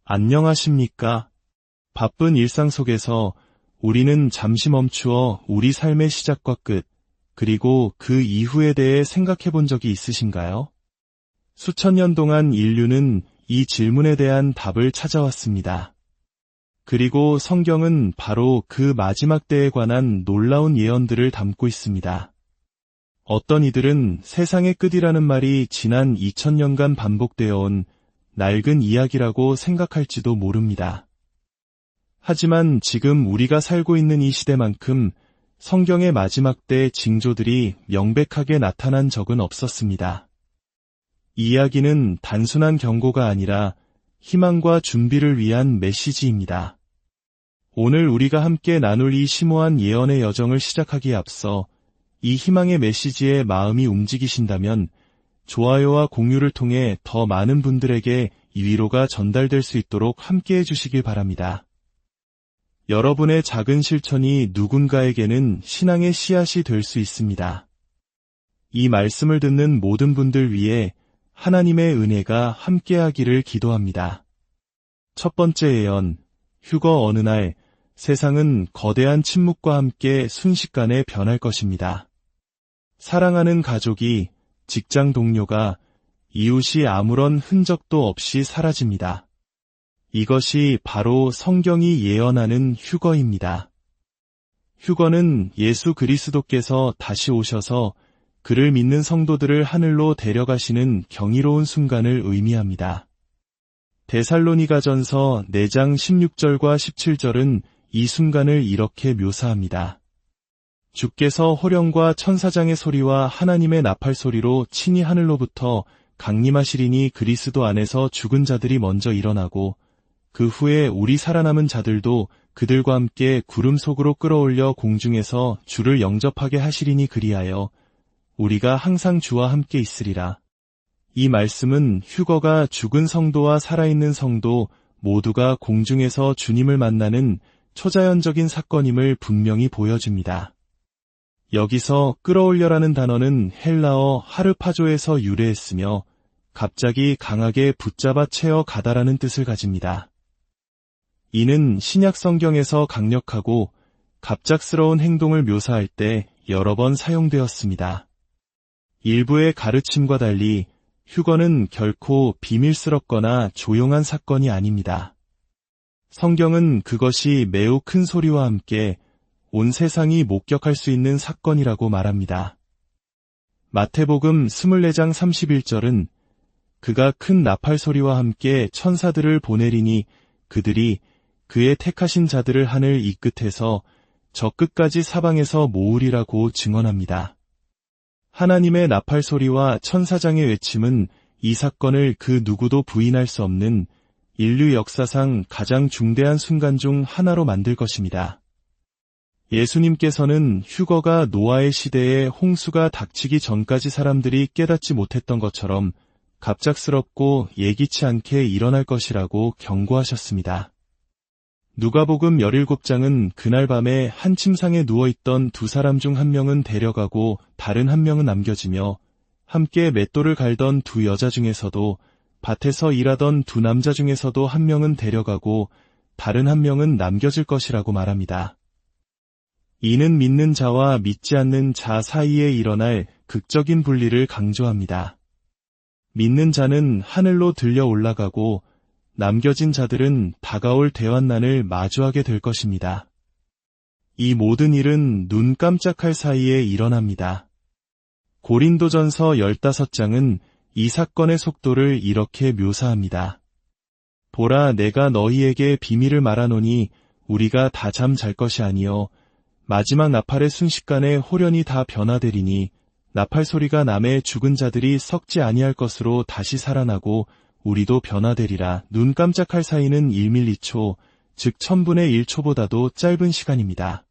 안녕하십니까? 바쁜 일상 속에서 우리는 잠시 멈추어 우리 삶의 시작과 끝, 그리고 그 이후에 대해 생각해 본 적이 있으신가요? 수천 년 동안 인류는 이 질문에 대한 답을 찾아왔습니다. 그리고 성경은 바로 그 마지막 때에 관한 놀라운 예언들을 담고 있습니다. 어떤 이들은 세상의 끝이라는 말이 지난 2000년간 반복되어 온 낡은 이야기라고 생각할지도 모릅니다. 하지만 지금 우리가 살고 있는 이 시대만큼 성경의 마지막 때 징조들이 명백하게 나타난 적은 없었습니다. 이 이야기는 단순한 경고가 아니라 희망과 준비를 위한 메시지입니다. 오늘 우리가 함께 나눌 이 심오한 예언의 여정을 시작하기에 앞서 이 희망의 메시지에 마음이 움직이신다면 좋아요와 공유를 통해 더 많은 분들에게 이 위로가 전달될 수 있도록 함께해 주시길 바랍니다. 여러분의 작은 실천이 누군가에게는 신앙의 씨앗이 될 수 있습니다. 이 말씀을 듣는 모든 분들 위해 하나님의 은혜가 함께하기를 기도합니다. 첫 번째 예언, 휴거 어느 날 세상은 거대한 침묵과 함께 순식간에 변할 것입니다. 사랑하는 가족이, 직장 동료가, 이웃이 아무런 흔적도 없이 사라집니다. 이것이 바로 성경이 예언하는 휴거입니다. 휴거는 예수 그리스도께서 다시 오셔서 그를 믿는 성도들을 하늘로 데려가시는 경이로운 순간을 의미합니다. 데살로니가전서 4장 16절과 17절은 이 순간을 이렇게 묘사합니다. 주께서 호령과 천사장의 소리와 하나님의 나팔 소리로 친히 하늘로부터 강림하시리니 그리스도 안에서 죽은 자들이 먼저 일어나고 그 후에 우리 살아남은 자들도 그들과 함께 구름 속으로 끌어올려 공중에서 주를 영접하게 하시리니 그리하여 우리가 항상 주와 함께 있으리라. 이 말씀은 휴거가 죽은 성도와 살아있는 성도 모두가 공중에서 주님을 만나는 초자연적인 사건임을 분명히 보여줍니다. 여기서 끌어올려라는 단어는 헬라어 하르파조에서 유래했으며 갑자기 강하게 붙잡아 채어 가다라는 뜻을 가집니다. 이는 신약 성경에서 강력하고 갑작스러운 행동을 묘사할 때 여러 번 사용되었습니다. 일부의 가르침과 달리 휴거는 결코 비밀스럽거나 조용한 사건이 아닙니다. 성경은 그것이 매우 큰 소리와 함께 온 세상이 목격할 수 있는 사건이라고 말합니다. 마태복음 24장 31절은 그가 큰 나팔 소리와 함께 천사들을 보내리니 그들이 그의 택하신 자들을 하늘 이 끝에서 저 끝까지 사방에서 모으리라고 증언합니다. 하나님의 나팔 소리와 천사장의 외침은 이 사건을 그 누구도 부인할 수 없는 인류 역사상 가장 중대한 순간 중 하나로 만들 것입니다. 예수님께서는 휴거가 노아의 시대에 홍수가 닥치기 전까지 사람들이 깨닫지 못했던 것처럼 갑작스럽고 예기치 않게 일어날 것이라고 경고하셨습니다. 누가복음 17장은 그날 밤에 한 침상에 누워있던 두 사람 중 한 명은 데려가고 다른 한 명은 남겨지며 함께 맷돌을 갈던 두 여자 중에서도 밭에서 일하던 두 남자 중에서도 한 명은 데려가고 다른 한 명은 남겨질 것이라고 말합니다. 이는 믿는 자와 믿지 않는 자 사이에 일어날 극적인 분리를 강조합니다. 믿는 자는 하늘로 들려 올라가고 남겨진 자들은 다가올 대환난을 마주하게 될 것입니다. 이 모든 일은 눈 깜짝할 사이에 일어납니다. 고린도전서 15장은 이 사건의 속도를 이렇게 묘사합니다. 보라, 내가 너희에게 비밀을 말하노니 우리가 다 잠 잘 것이 아니요 마지막 나팔의 순식간에 홀연히 다 변화되리니 나팔 소리가 남의 죽은 자들이 썩지 아니할 것으로 다시 살아나고 우리도 변화되리라. 눈 깜짝할 사이는 1밀리초, 즉 1000분의 1초보다도 짧은 시간입니다.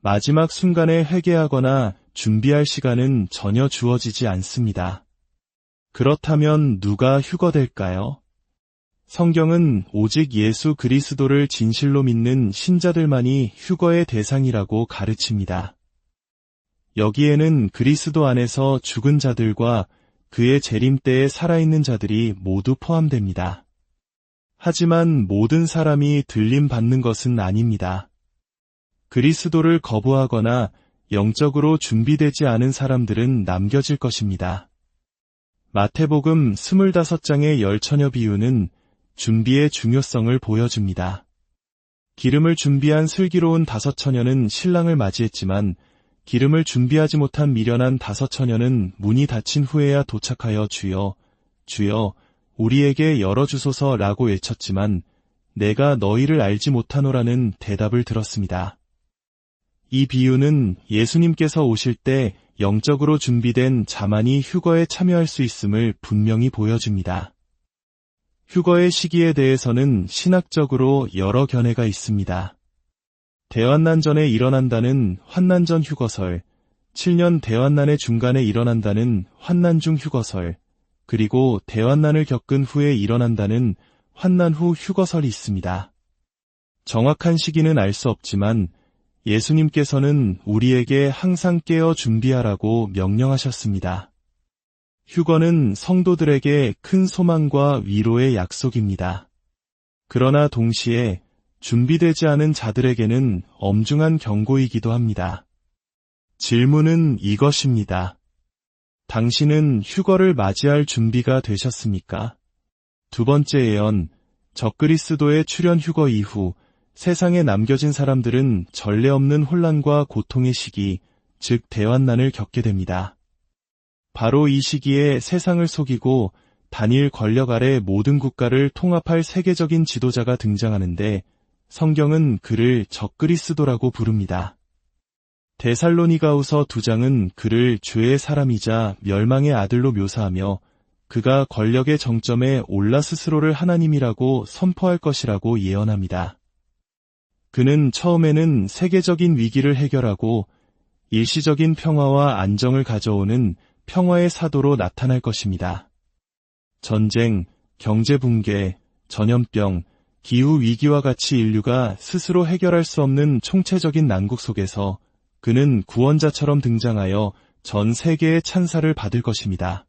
마지막 순간에 회개하거나 준비할 시간은 전혀 주어지지 않습니다. 그렇다면 누가 휴거될까요? 성경은 오직 예수 그리스도를 진실로 믿는 신자들만이 휴거의 대상이라고 가르칩니다. 여기에는 그리스도 안에서 죽은 자들과 그의 재림 때에 살아있는 자들이 모두 포함됩니다. 하지만 모든 사람이 들림받는 것은 아닙니다. 그리스도를 거부하거나 영적으로 준비되지 않은 사람들은 남겨질 것입니다. 마태복음 25장의 10처녀 비유는 준비의 중요성을 보여줍니다. 기름을 준비한 슬기로운 5처녀는 신랑을 맞이했지만 기름을 준비하지 못한 미련한 5처녀는 문이 닫힌 후에야 도착하여 주여, 주여, 우리에게 열어주소서라고 외쳤지만 내가 너희를 알지 못하노라는 대답을 들었습니다. 이 비유는 예수님께서 오실 때 영적으로 준비된 자만이 휴거에 참여할 수 있음을 분명히 보여줍니다. 휴거의 시기에 대해서는 신학적으로 여러 견해가 있습니다. 대환난 전에 일어난다는 환난 전 휴거설, 7년 대환난의 중간에 일어난다는 환난 중 휴거설, 그리고 대환난을 겪은 후에 일어난다는 환난 후 휴거설이 있습니다. 정확한 시기는 알 수 없지만 예수님께서는 우리에게 항상 깨어 준비하라고 명령하셨습니다. 휴거는 성도들에게 큰 소망과 위로의 약속입니다. 그러나 동시에 준비되지 않은 자들에게는 엄중한 경고이기도 합니다. 질문은 이것입니다. 당신은 휴거를 맞이할 준비가 되셨습니까? 두 번째 예언, 적그리스도의 출현 휴거 이후 세상에 남겨진 사람들은 전례 없는 혼란과 고통의 시기, 즉 대환난을 겪게 됩니다. 바로 이 시기에 세상을 속이고 단일 권력 아래 모든 국가를 통합할 세계적인 지도자가 등장하는데 성경은 그를 적그리스도라고 부릅니다. 데살로니가후서 2장은 그를 죄의 사람이자 멸망의 아들로 묘사하며 그가 권력의 정점에 올라 스스로를 하나님이라고 선포할 것이라고 예언합니다. 그는 처음에는 세계적인 위기를 해결하고 일시적인 평화와 안정을 가져오는 평화의 사도로 나타날 것입니다. 전쟁, 경제 붕괴, 전염병, 기후 위기와 같이 인류가 스스로 해결할 수 없는 총체적인 난국 속에서 그는 구원자처럼 등장하여 전 세계의 찬사를 받을 것입니다.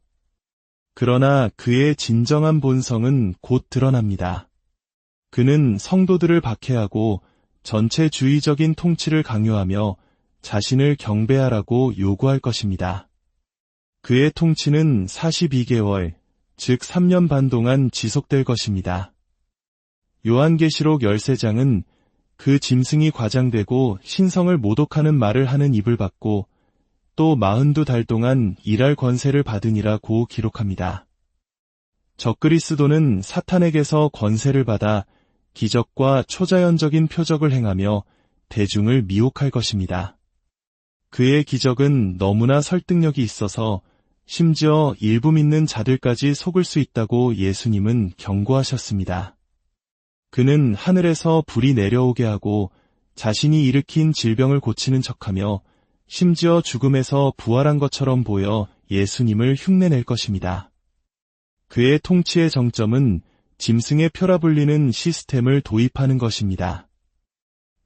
그러나 그의 진정한 본성은 곧 드러납니다. 그는 성도들을 박해하고 전체주의적인 통치를 강요하며 자신을 경배하라고 요구할 것입니다. 그의 통치는 42개월, 즉 3년 반 동안 지속될 것입니다. 요한계시록 13장은 그 짐승이 과장되고 신성을 모독하는 말을 하는 입을 받고 또 42달 동안 일할 권세를 받으니라고 기록합니다. 적그리스도는 사탄에게서 권세를 받아 기적과 초자연적인 표적을 행하며 대중을 미혹할 것입니다. 그의 기적은 너무나 설득력이 있어서 심지어 일부 믿는 자들까지 속을 수 있다고 예수님은 경고하셨습니다. 그는 하늘에서 불이 내려오게 하고 자신이 일으킨 질병을 고치는 척하며 심지어 죽음에서 부활한 것처럼 보여 예수님을 흉내낼 것입니다. 그의 통치의 정점은 짐승의 표라 불리는 시스템을 도입하는 것입니다.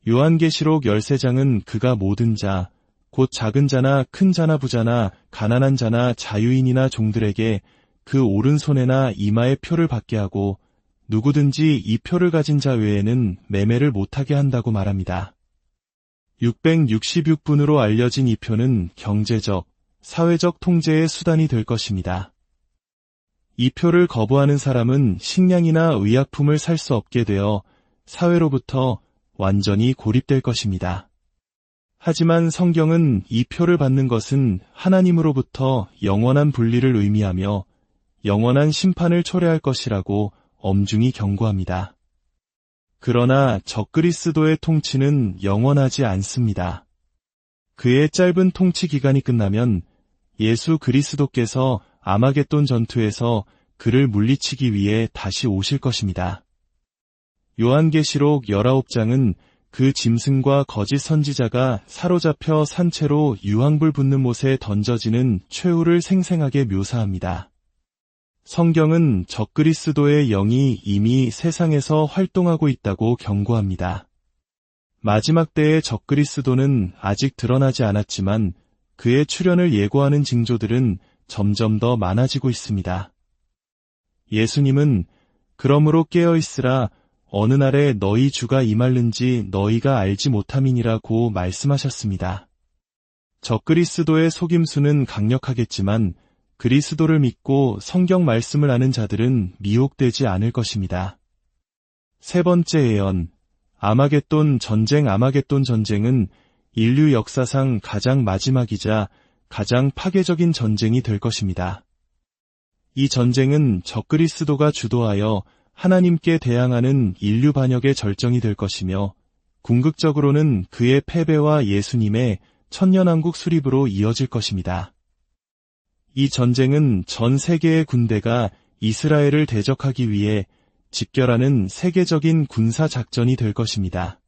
요한계시록 13장은 그가 모든 자, 곧 작은 자나 큰 자나 부자나 가난한 자나 자유인이나 종들에게 그 오른손에나 이마에 표를 받게 하고 누구든지 이 표를 가진 자 외에는 매매를 못하게 한다고 말합니다. 666분으로 알려진 이 표는 경제적, 사회적 통제의 수단이 될 것입니다. 이 표를 거부하는 사람은 식량이나 의약품을 살 수 없게 되어 사회로부터 완전히 고립될 것입니다. 하지만 성경은 이 표를 받는 것은 하나님으로부터 영원한 분리를 의미하며 영원한 심판을 초래할 것이라고 엄중히 경고합니다. 그러나 적그리스도의 통치는 영원하지 않습니다. 그의 짧은 통치 기간이 끝나면 예수 그리스도께서 아마겟돈 전투에서 그를 물리치기 위해 다시 오실 것입니다. 요한계시록 19장은 그 짐승과 거짓 선지자가 사로잡혀 산채로 유황불 붙는 못에 던져지는 최후를 생생하게 묘사합니다. 성경은 적그리스도의 영이 이미 세상에서 활동하고 있다고 경고합니다. 마지막 때의 적그리스도는 아직 드러나지 않았지만 그의 출현을 예고하는 징조들은 점점 더 많아지고 있습니다. 예수님은 그러므로 깨어있으라. 어느 날에 너희 주가 임할는지 너희가 알지 못함이니라고 말씀하셨습니다. 적그리스도의 속임수는 강력하겠지만 그리스도를 믿고 성경 말씀을 아는 자들은 미혹되지 않을 것입니다. 세 번째 예언, 아마겟돈 전쟁은 인류 역사상 가장 마지막이자 가장 파괴적인 전쟁이 될 것입니다. 이 전쟁은 적그리스도가 주도하여 하나님께 대항하는 인류 반역의 절정이 될 것이며 궁극적으로는 그의 패배와 예수님의 천년왕국 수립으로 이어질 것입니다. 이 전쟁은 전 세계의 군대가 이스라엘을 대적하기 위해 집결하는 세계적인 군사작전이 될 것입니다.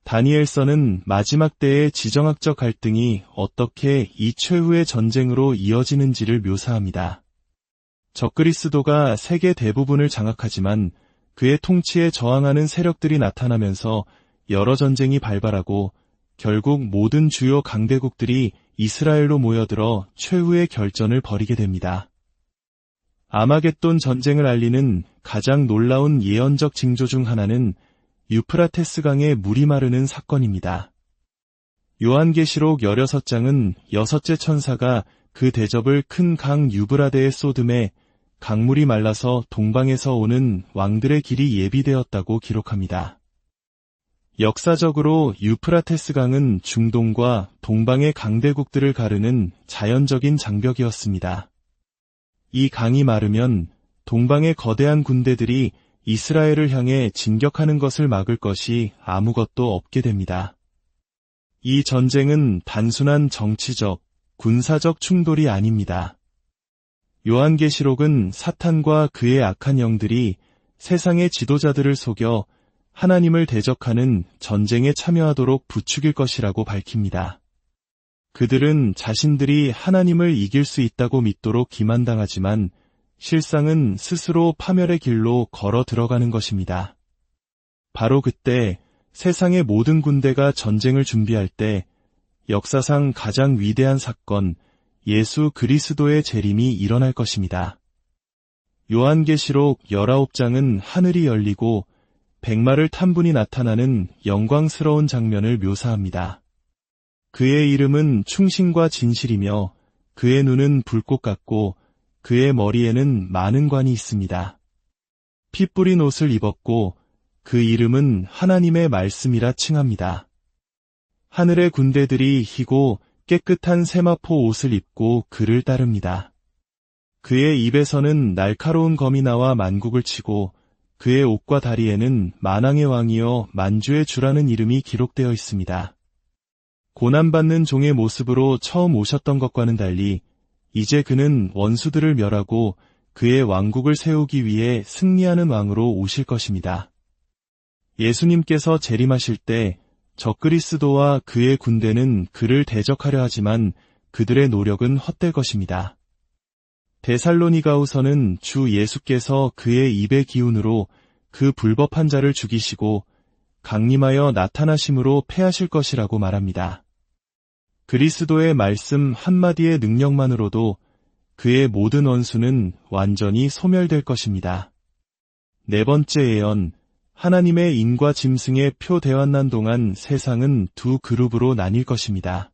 다니엘서는 마지막 때의 지정학적 갈등이 어떻게 이 최후의 전쟁으로 이어지는지를 묘사합니다. 적그리스도가 세계 대부분을 장악하지만 그의 통치에 저항하는 세력들이 나타나면서 여러 전쟁이 발발하고 결국 모든 주요 강대국들이 이스라엘로 모여들어 최후의 결전을 벌이게 됩니다. 아마겟돈 전쟁을 알리는 가장 놀라운 예언적 징조 중 하나는 유프라테스 강에 물이 마르는 사건입니다. 요한계시록 16장은 여섯째 천사가 그 대접을 큰 강 유브라데에 쏟음에 강물이 말라서 동방에서 오는 왕들의 길이 예비되었다고 기록합니다. 역사적으로 유프라테스 강은 중동과 동방의 강대국들을 가르는 자연적인 장벽이었습니다. 이 강이 마르면 동방의 거대한 군대들이 이스라엘을 향해 진격하는 것을 막을 것이 아무것도 없게 됩니다. 이 전쟁은 단순한 정치적, 군사적 충돌이 아닙니다. 요한계시록은 사탄과 그의 악한 영들이 세상의 지도자들을 속여 하나님을 대적하는 전쟁에 참여하도록 부추길 것이라고 밝힙니다. 그들은 자신들이 하나님을 이길 수 있다고 믿도록 기만당하지만 실상은 스스로 파멸의 길로 걸어 들어가는 것입니다. 바로 그때 세상의 모든 군대가 전쟁을 준비할 때 역사상 가장 위대한 사건, 예수 그리스도의 재림이 일어날 것입니다. 요한계시록 19장은 하늘이 열리고 백마를 탄 분이 나타나는 영광스러운 장면을 묘사합니다. 그의 이름은 충신과 진실이며 그의 눈은 불꽃 같고 그의 머리에는 많은 관이 있습니다. 피 뿌린 옷을 입었고 그 이름은 하나님의 말씀이라 칭합니다. 하늘의 군대들이 희고 깨끗한 세마포 옷을 입고 그를 따릅니다. 그의 입에서는 날카로운 검이 나와 만국을 치고 그의 옷과 다리에는 만왕의 왕이여 만주의 주라는 이름이 기록되어 있습니다. 고난받는 종의 모습으로 처음 오셨던 것과는 달리 이제 그는 원수들을 멸하고 그의 왕국을 세우기 위해 승리하는 왕으로 오실 것입니다. 예수님께서 재림하실 때 적그리스도와 그의 군대는 그를 대적하려 하지만 그들의 노력은 헛될 것입니다. 데살로니가후서는 주 예수께서 그의 입의 기운으로 그 불법한 자를 죽이시고 강림하여 나타나심으로 패하실 것이라고 말합니다. 그리스도의 말씀 한마디의 능력만으로도 그의 모든 원수는 완전히 소멸될 것입니다. 네 번째 예언, 하나님의 인과 짐승의 표 대환난 동안 세상은 두 그룹으로 나뉠 것입니다.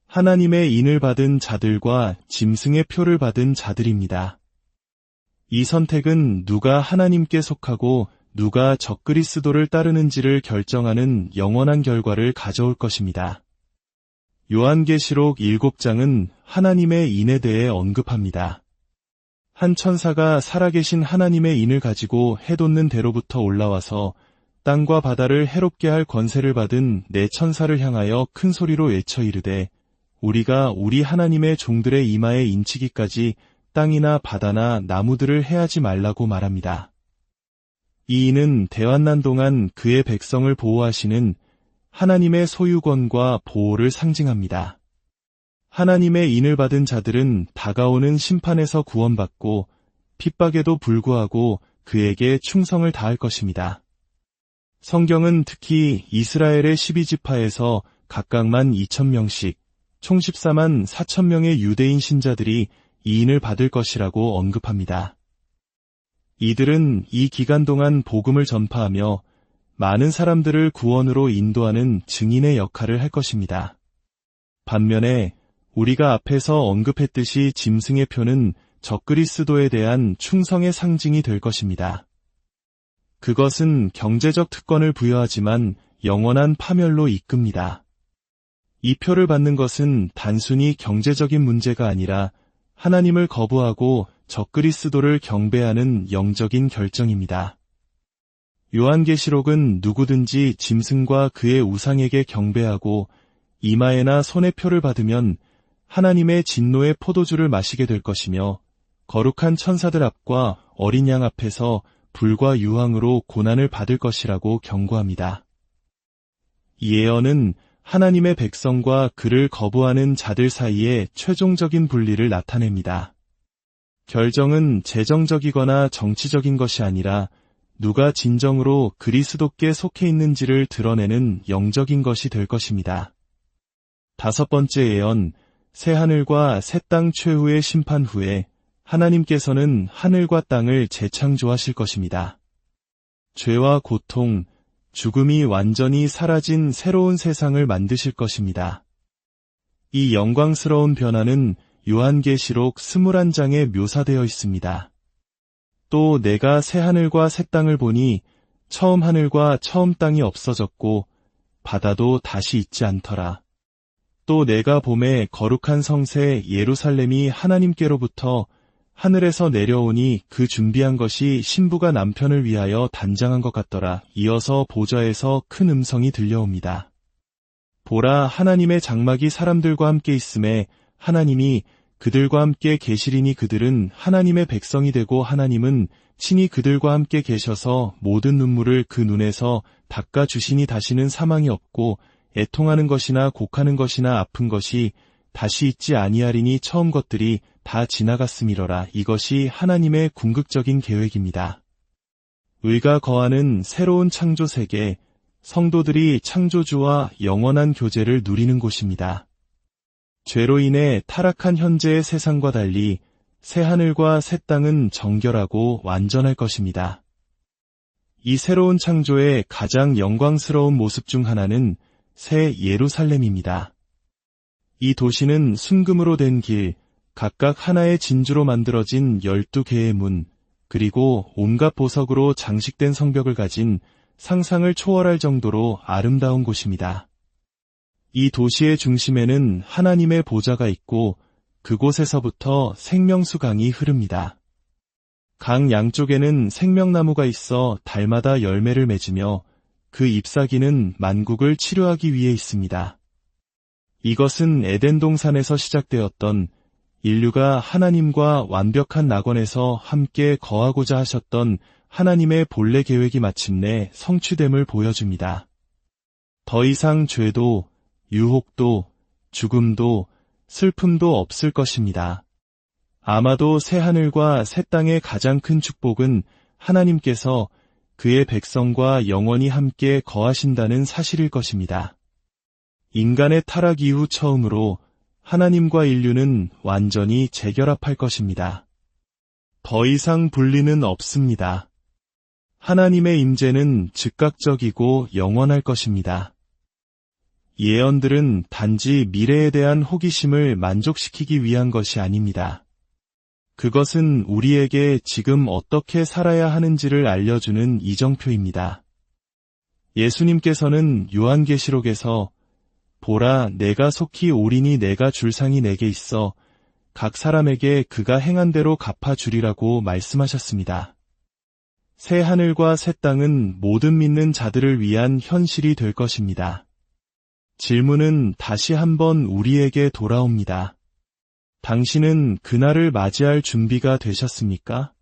하나님의 인을 받은 자들과 짐승의 표를 받은 자들입니다. 이 선택은 누가 하나님께 속하고 누가 적그리스도를 따르는지를 결정하는 영원한 결과를 가져올 것입니다. 요한계시록 7장은 하나님의 인에 대해 언급합니다. 한 천사가 살아계신 하나님의 인을 가지고 해돋는 대로부터 올라와서 땅과 바다를 해롭게 할 권세를 받은 네 천사를 향하여 큰 소리로 외쳐 이르되 우리가 우리 하나님의 종들의 이마에 인치기까지 땅이나 바다나 나무들을 해하지 말라고 말합니다. 이 인은 대환난 동안 그의 백성을 보호하시는 하나님의 소유권과 보호를 상징합니다. 하나님의 인을 받은 자들은 다가오는 심판에서 구원받고 핍박에도 불구하고 그에게 충성을 다할 것입니다. 성경은 특히 이스라엘의 12지파에서 각각 12,000명씩 총 14만 4,000명의 유대인 신자들이 이 인을 받을 것이라고 언급합니다. 이들은 이 기간 동안 복음을 전파하며 많은 사람들을 구원으로 인도하는 증인의 역할을 할 것입니다. 반면에 우리가 앞에서 언급했듯이 짐승의 표는 적그리스도에 대한 충성의 상징이 될 것입니다. 그것은 경제적 특권을 부여하지만 영원한 파멸로 이끕니다. 이 표를 받는 것은 단순히 경제적인 문제가 아니라 하나님을 거부하고 적그리스도를 경배하는 영적인 결정입니다. 요한계시록은 누구든지 짐승과 그의 우상에게 경배하고 이마에나 손에 표를 받으면 하나님의 진노의 포도주를 마시게 될 것이며 거룩한 천사들 앞과 어린 양 앞에서 불과 유황으로 고난을 받을 것이라고 경고합니다. 이 예언은 하나님의 백성과 그를 거부하는 자들 사이의 최종적인 분리를 나타냅니다. 결정은 재정적이거나 정치적인 것이 아니라 누가 진정으로 그리스도께 속해 있는지를 드러내는 영적인 것이 될 것입니다. 다섯 번째 예언, 새하늘과 새 땅 최후의 심판 후에 하나님께서는 하늘과 땅을 재창조하실 것입니다. 죄와 고통, 죽음이 완전히 사라진 새로운 세상을 만드실 것입니다. 이 영광스러운 변화는 요한계시록 21장에 묘사되어 있습니다. 또 내가 새 하늘과 새 땅을 보니 처음 하늘과 처음 땅이 없어졌고 바다도 다시 있지 않더라. 또 내가 봄에 거룩한 성새 예루살렘이 하나님께로부터 하늘에서 내려오니 그 준비한 것이 신부가 남편을 위하여 단장한 것 같더라. 이어서 보좌에서 큰 음성이 들려옵니다. 보라, 하나님의 장막이 사람들과 함께 있음에 하나님이 그들과 함께 계시리니 그들은 하나님의 백성이 되고 하나님은 친히 그들과 함께 계셔서 모든 눈물을 그 눈에서 닦아주시니 다시는 사망이 없고 애통하는 것이나 곡하는 것이나 아픈 것이 다시 있지 아니하리니 처음 것들이 다 지나갔음이러라. 이것이 하나님의 궁극적인 계획입니다. 의가 거하는 새로운 창조 세계, 성도들이 창조주와 영원한 교제를 누리는 곳입니다. 죄로 인해 타락한 현재의 세상과 달리 새 하늘과 새 땅은 정결하고 완전할 것입니다. 이 새로운 창조의 가장 영광스러운 모습 중 하나는 새 예루살렘입니다. 이 도시는 순금으로 된 길, 각각 하나의 진주로 만들어진 12개의 문, 그리고 온갖 보석으로 장식된 성벽을 가진 상상을 초월할 정도로 아름다운 곳입니다. 이 도시의 중심에는 하나님의 보좌가 있고 그곳에서부터 생명수 강이 흐릅니다. 강 양쪽에는 생명나무가 있어 달마다 열매를 맺으며 그 잎사귀는 만국을 치료하기 위해 있습니다. 이것은 에덴 동산에서 시작되었던 인류가 하나님과 완벽한 낙원에서 함께 거하고자 하셨던 하나님의 본래 계획이 마침내 성취됨을 보여줍니다. 더 이상 죄도, 유혹도, 죽음도, 슬픔도 없을 것입니다. 아마도 새 하늘과 새 땅의 가장 큰 축복은 하나님께서 그의 백성과 영원히 함께 거하신다는 사실일 것입니다. 인간의 타락 이후 처음으로 하나님과 인류는 완전히 재결합할 것입니다. 더 이상 분리는 없습니다. 하나님의 임재는 즉각적이고 영원할 것입니다. 예언들은 단지 미래에 대한 호기심을 만족시키기 위한 것이 아닙니다. 그것은 우리에게 지금 어떻게 살아야 하는지를 알려주는 이정표입니다. 예수님께서는 요한계시록에서 보라, 내가 속히 오리니 내가 줄 상이 내게 있어 각 사람에게 그가 행한 대로 갚아주리라고 말씀하셨습니다. 새 하늘과 새 땅은 모든 믿는 자들을 위한 현실이 될 것입니다. 질문은 다시 한번 우리에게 돌아옵니다. 당신은 그날을 맞이할 준비가 되셨습니까?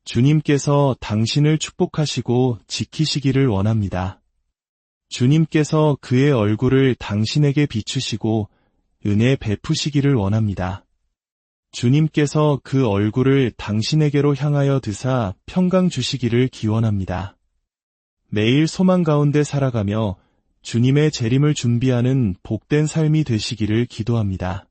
주님께서 당신을 축복하시고 지키시기를 원합니다. 주님께서 그의 얼굴을 당신에게 비추시고 은혜 베푸시기를 원합니다. 주님께서 그 얼굴을 당신에게로 향하여 드사 평강 주시기를 기원합니다. 매일 소망 가운데 살아가며 주님의 재림을 준비하는 복된 삶이 되시기를 기도합니다.